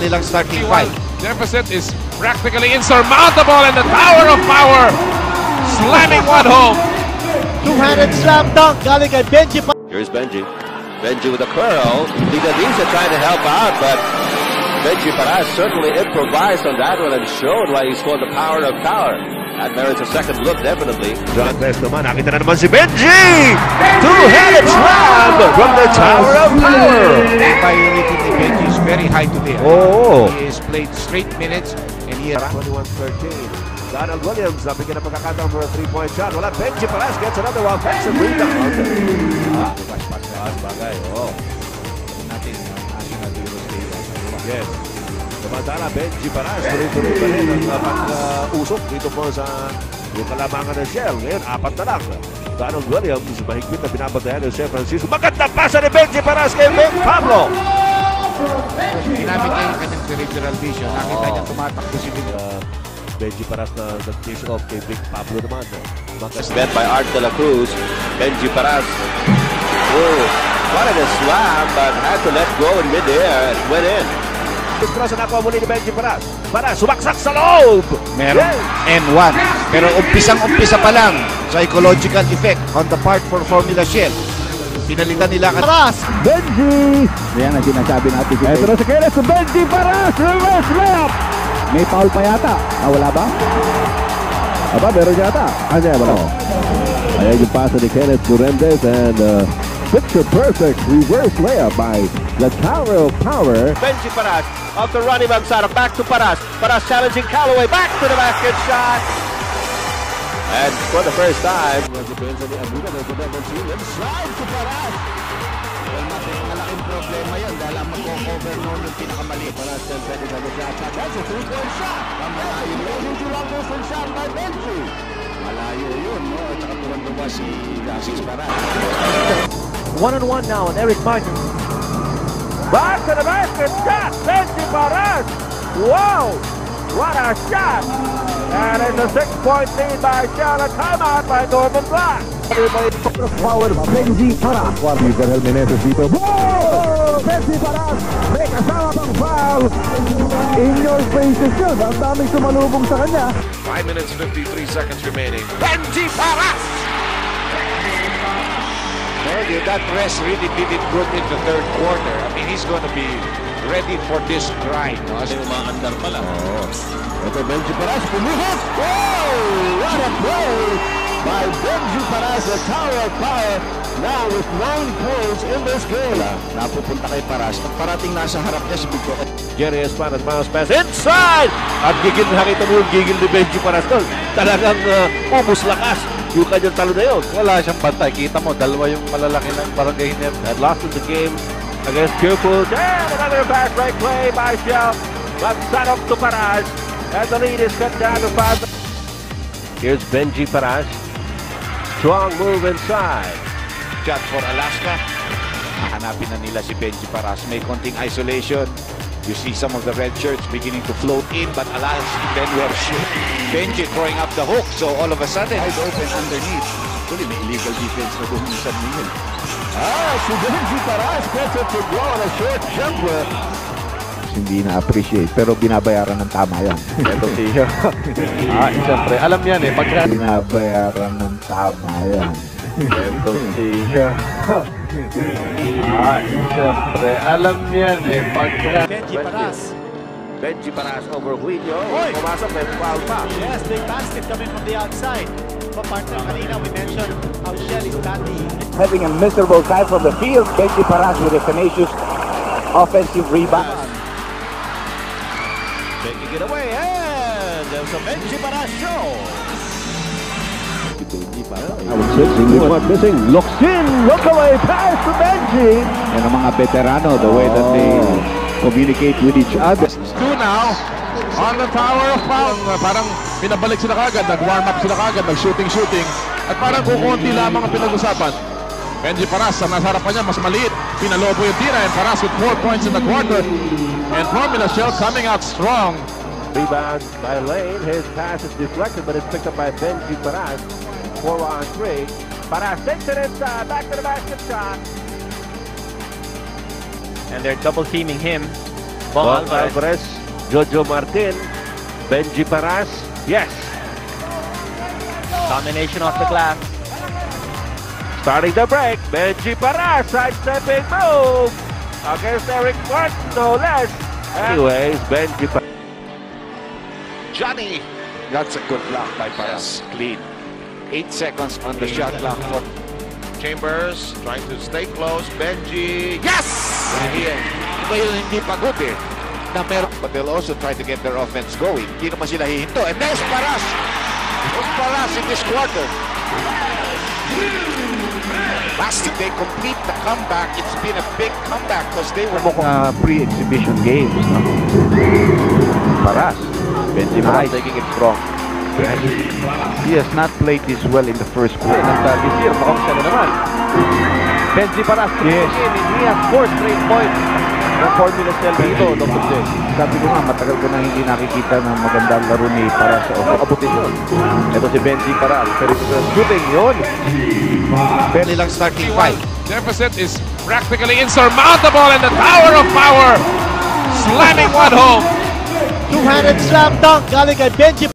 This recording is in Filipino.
nilang starting five. Deficit is practically insurmountable, and the Tower of Power slamming one home. Two-handed slam dunk galing kay Benji. Here's Benji. Benji with a curl. Ligadisa trying to help out, but Benji Paras certainly improvised on that one and showed why he scored the Power of Power. That merits a second look, definitely. John Best naman, nakita na naman si Benji! Two-handed slam from the Tower of Power! Priority ni Benji is very high today. Oh. He has played straight minutes and he has 21-13. Donald Williams, napigyan ng pagkakataon for a three-point shot. Wala, Benji Paras gets another offensive rebound. Pas bagay, oh. natin National Heroes Day. Yes. Samantala, Benji Paras, tuloy-tuloy pa rin ang pag-usok dito po sa yung kalamangan ng Shell. Ngayon, 4 na lang. Donald Williams, mahigpit na binabantayan ng San Francisco. Magandang pasa ni Benji Paras kay Big Pablo. Ginamit niya yung kanyang cerebral vision. Nakita niya tumatakbo si Benji Paras na nag-chase off kay Big Pablo naman. Spent by Art de la Cruz. Benji Paras. Oh, wanted a slam, but had to let go in mid-air and went in. Cross na nakuha muli ni Benji Paras. Paras, sumaksak sa loob! meron N1. Pero umpisang-umpisa pa lang, psychological effect on the part for Formula Shell. Pinalitan nila Paras! Benji! Yan ang sinasabi natin. Ito na si Kenneth, Benji Paras! Reverse layup! May foul pa yata. Wala ba? Aba, meron yata. Wala. Ayan yung pasa ni Kenneth Durendez and picture perfect reverse layup by the Tower of Power. Benji Paras off the running back side, back to Paras. Paras challenging Callaway, back to the basket shot. And for the first time, Slide to Paras! Malaking problema yan dahil ang mag-cover noon yung pinakamali. Paras then pwede na nag-attack. That's a three-point shot! Malayo yun. Into long-distance shot by Benji. Malayo yun, no? At saka tuwan-tuwa si Paras. One-on-one now on Eric Martin. Back to the basket shot! Benji Paras! Wow! What a shot! And it's a 6-point lead by Shell. A timeout by Norman Black. Power Benji Paras. Miguel Meneses dito. Whoa! Benji Paras! May kasama pang foul! In your faces yun. Ang daming sumalubong sa kanya. 5 minutes, 53 seconds remaining. Benji Paras! that rest really did it good in the third quarter. I mean, he's going to be ready for this grind. kasi umaandar pa lang. Ito Benji Paras, pumuhot! Wow! What a play by Benji Paras, the Tower of Power, now with 9 points in this game. Napupunta kay Paras at parating nasa harap niya si Bigco. Jerry Espan at mouse pass inside! At gigil, nakita mo yung gigil ni Benji Paras doon. Talagang ubus lakas yung kanyang talo na yun. Wala siyang bantay. Kita mo, dalawa yung malalaki ng barangay niya. That lost in the game against Pupils. And another fast break play by Shell. But set up to Paras. And the lead is cut down to 5. Here's Benji Paras. Strong move inside. Shot for Alaska. Hanapin na nila si Benji Paras. May konting isolation. You see some of the red shirts beginning to float in, but alas, then we have Benji throwing up the hook. So all of a sudden, wide open underneath. Actually, may illegal defense na doon sa Miguel. Si Benji Paras gets it to go on a short jumper. Hindi na-appreciate, pero binabayaran ng tama yan. Ito siya. Siyempre, alam yan eh. Pagka... Binabayaran ng tama yan. Ito siya. Siyempre, alam yan eh. Pagka... Benji Paras. Benji Paras over Huino. Pumasok, may foul pa. Yes, big basket coming from the outside. But partner, kanina we mentioned how Shell is batting. Having a miserable time from the field, Benji Paras with a tenacious offensive rebound. Taking it away, and there's a Benji Paras show. Missing, looks in, look away, pass to Benji. Yan ang mga veterano, the way that they communicate with each other. 2 now on the Tower of Power. Parang pinabalik sila kagad, nag-warm up sila kagad, nag-shooting. At parang kukunti lamang ang pinag-usapan. Benji Paras, ang nasa harapan niya, mas maliit. Pinalobo yung tira, and Paras with 4 points in the quarter. And Formula Shell coming out strong. Rebound by Lane. His pass is deflected, but it's picked up by Benji Paras. 4 on 3. Paras takes it inside. Back to the basket shot. And they're double teaming him. Bong Alvarez, Jojo Martin, Benji Paras. Yes. Combination of the glass. Starting the break, Benji Paras, side-stepping move against Eric Martin, no less. Anyways, Benji Paras. Johnny. That's a good block by Paras. Clean. 8 seconds on the shot clock for Chambers trying to stay close. Benji. Yes! Iba yung hindi pagod eh. But they'll also try to get their offense going. Hindi naman sila hihinto. And there's Paras. There's Paras in this quarter. Last they complete the comeback. It's been a big comeback because they were Pre-exhibition games, no? Paras. Benji Paras taking it strong. He has not played this well in the first quarter. This year, mukhang siya na naman. Benji Paras, Yes. he has 4 straight points. Ang formula cell dito, Dr. J. Sabi ko nga, matagal ko na hindi nakikita ng magandang laro ni Paras sa Abutin yun. Ito si Benji Paras. Pero ito sa shooting yun. nilang starting five. Deficit is practically insurmountable and the Tower of Power slamming one home. Two-handed slam dunk galing kay Benji